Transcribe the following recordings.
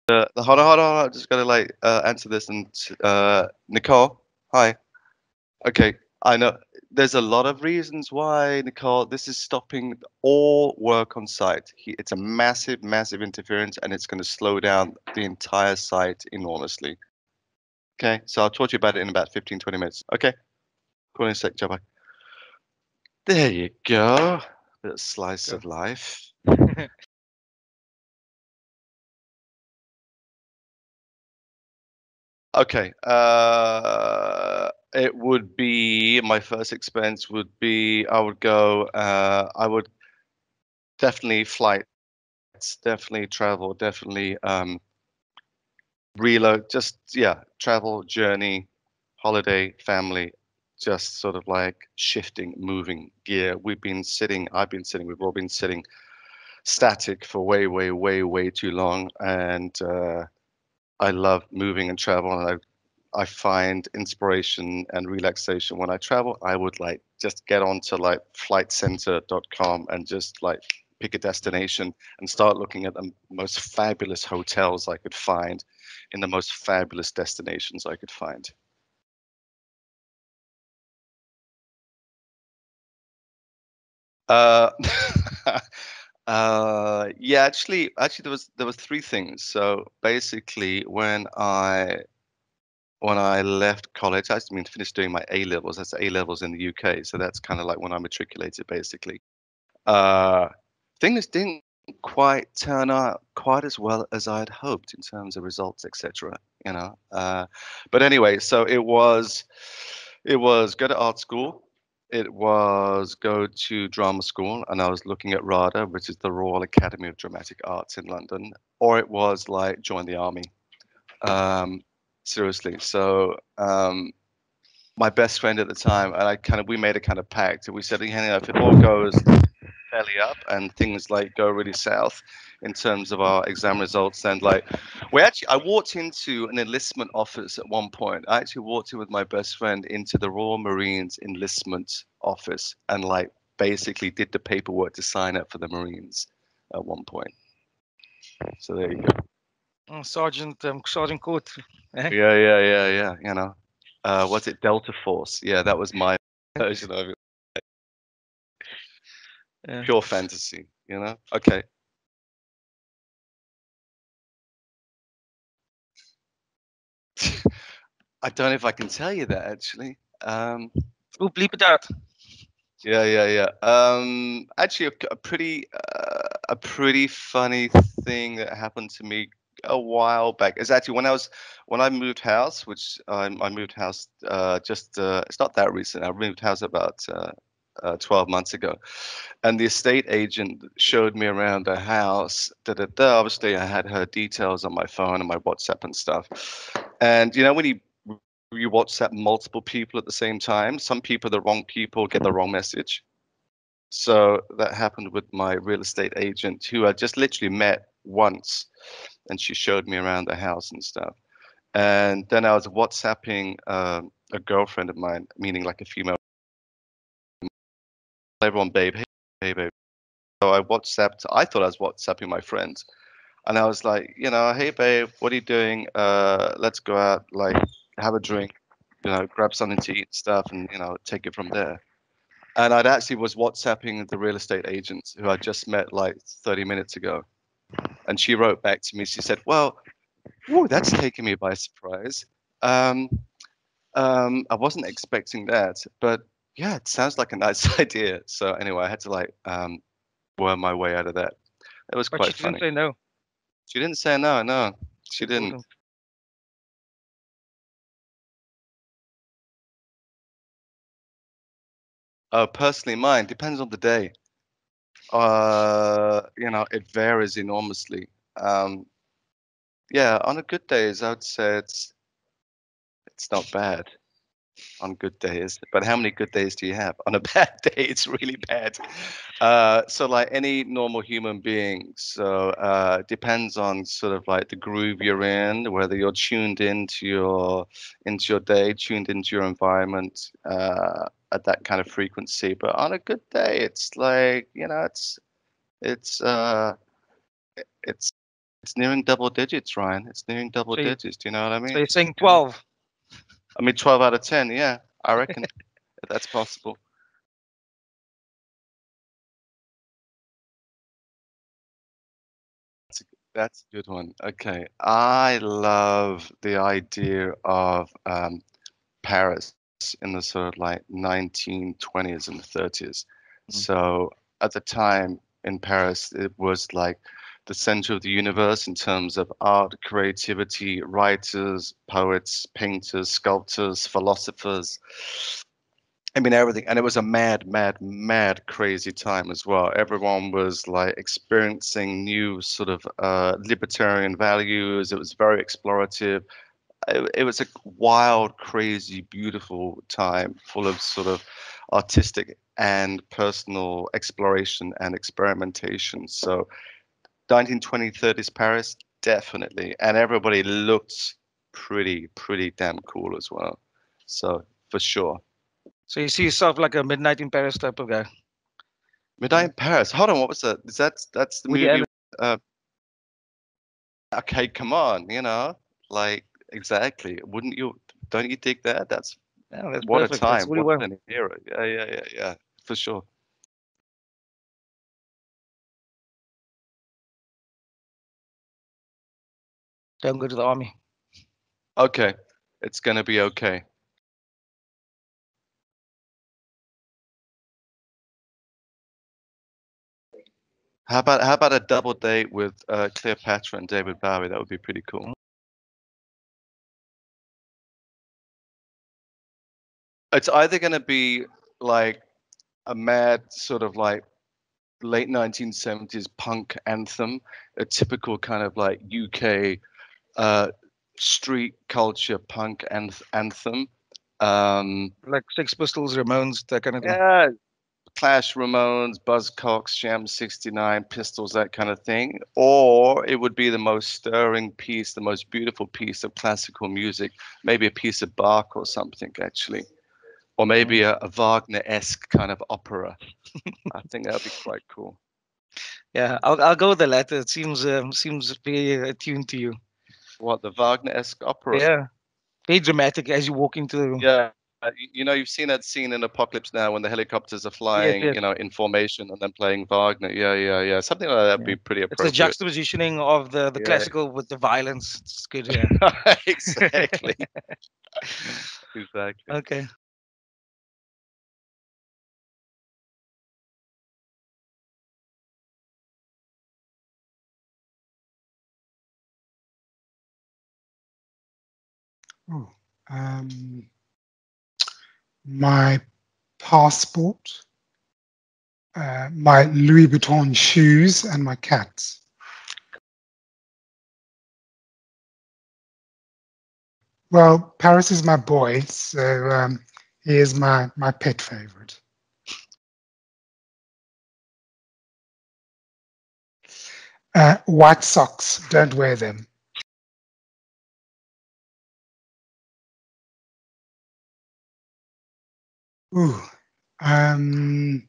hold on. I just gotta like answer this. And Nicole, hi. Okay, I know there's a lot of reasons why, Nicole, this is stopping all work on site. It's a massive, massive interference, and it's going to slow down the entire site enormously. Okay, so I'll talk to you about it in about 15, 20 minutes. Okay, call in a sec, bye. There you go. Bit of slice Go. of life. Okay, it would be my first expense would be I would definitely flights, definitely travel, definitely reload, just yeah, travel, journey, holiday, family, just sort of like shifting, moving gear. I've been sitting, we've all been sitting static for way, way, way, way too long, and I love moving and travel, and I find inspiration and relaxation when I travel. I would like just get onto like flightcenter.com and just like pick a destination and start looking at the most fabulous hotels I could find in the most fabulous destinations I could find. Uh, yeah, actually, there was three things. So basically, when I left college, I mean, finished doing my A levels. That's A levels in the UK, so that's kind of like when I matriculated, basically. Uh, Things didn't quite turn out quite as well as I'd hoped in terms of results, etc. You know, but anyway, so it was go to art school, it was go to drama school, and I was looking at RADA, which is the Royal Academy of Dramatic Arts in London, or it was like join the army. Um, Seriously. So my best friend at the time, and we made a kind of pact, and we said, you know, if it all goes belly up and things like go really south in terms of our exam results, then like I walked into an enlistment office at one point. I actually walked in with my best friend into the Royal Marines enlistment office and like basically did the paperwork to sign up for the Marines at one point. So there you go. Oh, Sergeant Court. Eh? Yeah. You know, what's it? Delta Force. Yeah, that was my version of it. Yeah. Pure fantasy. You know. Okay. I don't know if I can tell you that actually. Oh, bleep it out. Yeah. Actually, a pretty funny thing that happened to me a while back is actually when I moved house, which I moved house just it's not that recent. I moved house about 12 months ago, and the estate agent showed me around the house. Obviously, I had her details on my phone and my WhatsApp and stuff. And you know when you WhatsApp multiple people at the same time, some people, the wrong people, get the wrong message. So that happened with my real estate agent, who I just literally met once, and she showed me around the house and stuff. And then I was WhatsApping a girlfriend of mine, meaning like a female. Everyone, babe, hey, babe. So I thought I was WhatsApping my friends. And I was like, you know, hey, babe, what are you doing? Let's go out, like, have a drink, you know, grab something to eat and stuff, and, you know, take it from there. And I'd actually was WhatsApping the real estate agent who I just met like 30 minutes ago. And she wrote back to me. She said, well, whoa, that's taken me by surprise. Um, I wasn't expecting that, but yeah, it sounds like a nice idea. So anyway, I had to like worm my way out of that. It was But she quite didn't funny. say no. She didn't say no, no, It's she didn't. important. Personally, mine depends on the day. You know, it varies enormously. Um, yeah, on a good days, I would say it's not bad on good days. But how many good days do you have? On a bad day, it's really bad. So like any normal human being, so depends on sort of like the groove you're in, whether you're tuned into your day, tuned into your environment at that kind of frequency. But on a good day, it's like, you know, it's it's It's nearing double digits, Ryan. It's nearing double So, you, digits. Do you know what I so mean? you're saying Yeah. 12. I mean, 12 out of 10. Yeah, I reckon that's possible. That's a good one. Okay. I love the idea of Paris in the sort of like 1920s and 30s. Mm. So at the time in Paris, it was like the center of the universe in terms of art, creativity, writers, poets, painters, sculptors, philosophers. I mean, everything. And it was a mad, mad, mad, crazy time as well. Everyone was like experiencing new sort of libertarian values. It was very explorative. It was a wild, crazy, beautiful time full of sort of artistic and personal exploration and experimentation. So 1920s, 30s Paris, definitely. And everybody looked pretty damn cool as well. So for sure. So you see yourself like a Midnight in Paris type of guy. Midnight in Paris. Hold on, what was that? Is that's the Woody movie? Allen. Uh, okay, come on, like exactly. Wouldn't you? Don't you dig that? That's Yeah, that's what a perfect. That's time. Woody What well. an era. Yeah. For sure. Don't go to the army. Okay, it's gonna be okay. How about a double date with Cleopatra and David Bowie? That would be pretty cool. It's either gonna be like a mad sort of like late 1970s punk anthem, a typical kind of like UK uh, street culture punk anthem. Um, Like Sex Pistols, Ramones, that kind of thing. yeah, Clash, Ramones, Buzzcocks, Jam 69, Pistols, that kind of thing. Or it would be the most stirring piece, the most beautiful piece of classical music, maybe a piece of Bach or something, actually. Or maybe Mm. a Wagner-esque kind of opera. I think that would be quite cool. Yeah, I'll go with the latter. It seems very attuned to you. What, the Wagner-esque opera? Yeah, very dramatic as you walk into the room. Yeah. You've seen that scene in Apocalypse Now when the helicopters are Yes, flying, yes. in formation and then playing Wagner. Yeah. Something like that would Yeah. be pretty It's a appropriate. juxtapositioning of the Yeah, classical with the violence. It's good, yeah. exactly. Exactly. Okay. Oh, um, my passport, my Louis Vuitton shoes, and my cats. Well, Paris is my boy, so he is my pet favorite. White socks, don't wear them. Ooh, um,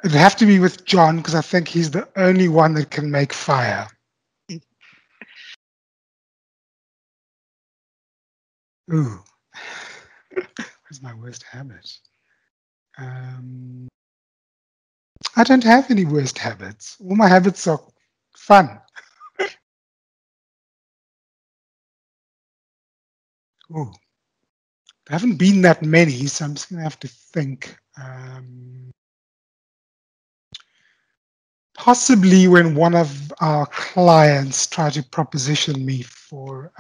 it'd have to be with John because I think he's the only one that can make fire. Ooh, what's my worst habit? Um, I don't have any worst habits. All my habits are fun. Ooh, there haven't been that many, so I'm just going to have to think. Possibly when one of our clients tried to proposition me for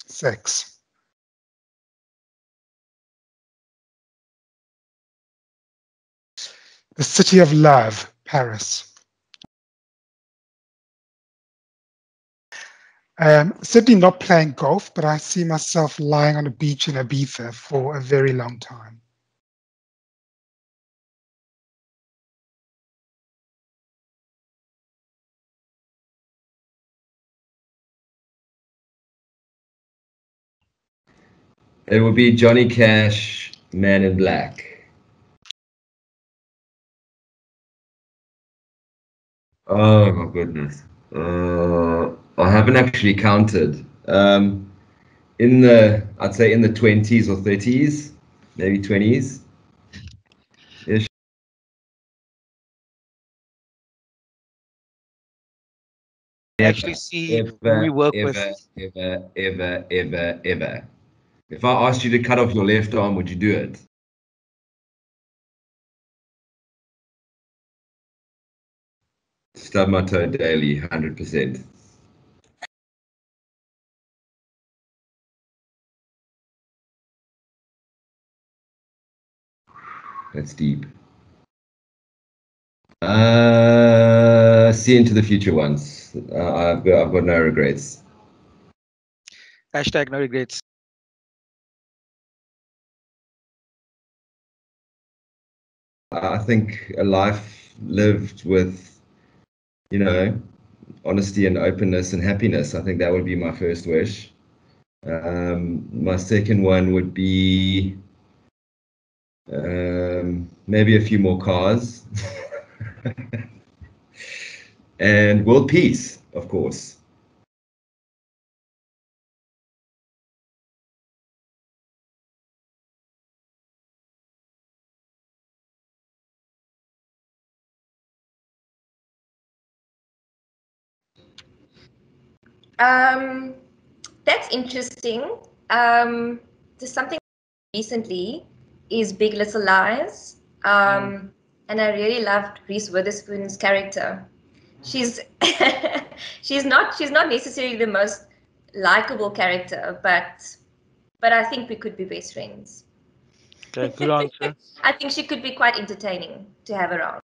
sex. The city of love, Paris. Certainly not playing golf, but I see myself lying on a beach in Ibiza for a very long time. It would be Johnny Cash, Man in Black. Oh my goodness. I haven't actually counted. I'd say in the 20s or 30s, maybe 20s ish. I actually see who we work with. Ever. If I asked you to cut off your left arm, would you do it? Stub my toe daily, 100%. That's deep. See into the future once. I've got no regrets. Hashtag no regrets. I think a life lived with, honesty and openness and happiness. I think that would be my first wish. My second one would be maybe a few more cars and world peace, of course. That's interesting. There's something recently is Big Little Lies. And I really loved Reese Witherspoon's character. She's she's not necessarily the most likable character, but I think we could be best friends. Okay, good answer. I think she could be quite entertaining to have around.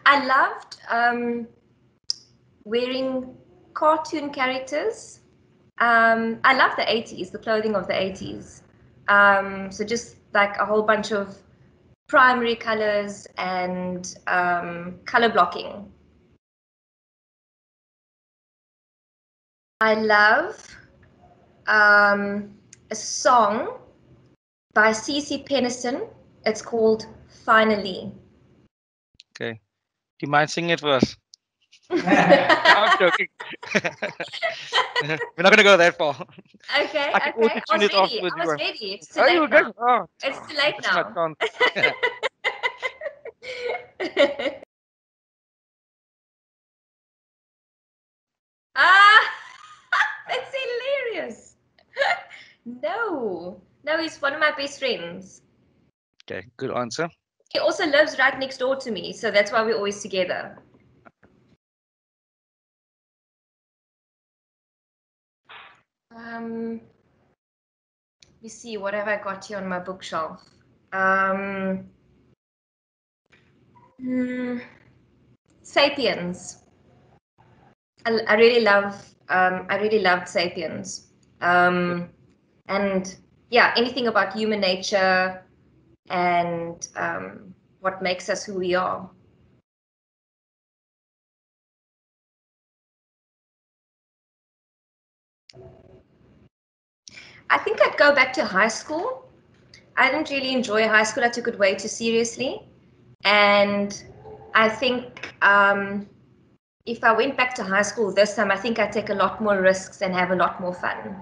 I loved wearing cartoon characters. I love the 80s, the clothing of the 80s. So just like a whole bunch of primary colors and color blocking. I love a song by CC Peniston. It's called Finally. Okay. Do you mind singing it for us? I'm joking. We're not gonna go that far. Okay, I can okay. auto-tune it afterwards. I was ready. It's too Oh, late you were now. good? Oh, It's too late that's my now. chance. Ah, that's hilarious. No, he's one of my best friends. Okay, good answer. He also lives right next door to me, so that's why we're always together. Let me see, what have I got here on my bookshelf? Sapiens. I really loved Sapiens. And yeah, anything about human nature and what makes us who we are. I think I'd go back to high school. I didn't really enjoy high school. I took it way too seriously. And I think if I went back to high school this time, I think I'd take a lot more risks and have a lot more fun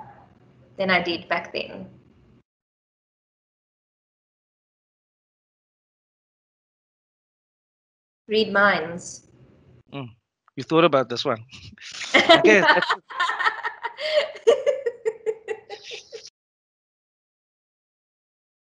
than I did back then. Read minds. You thought about this one. Okay,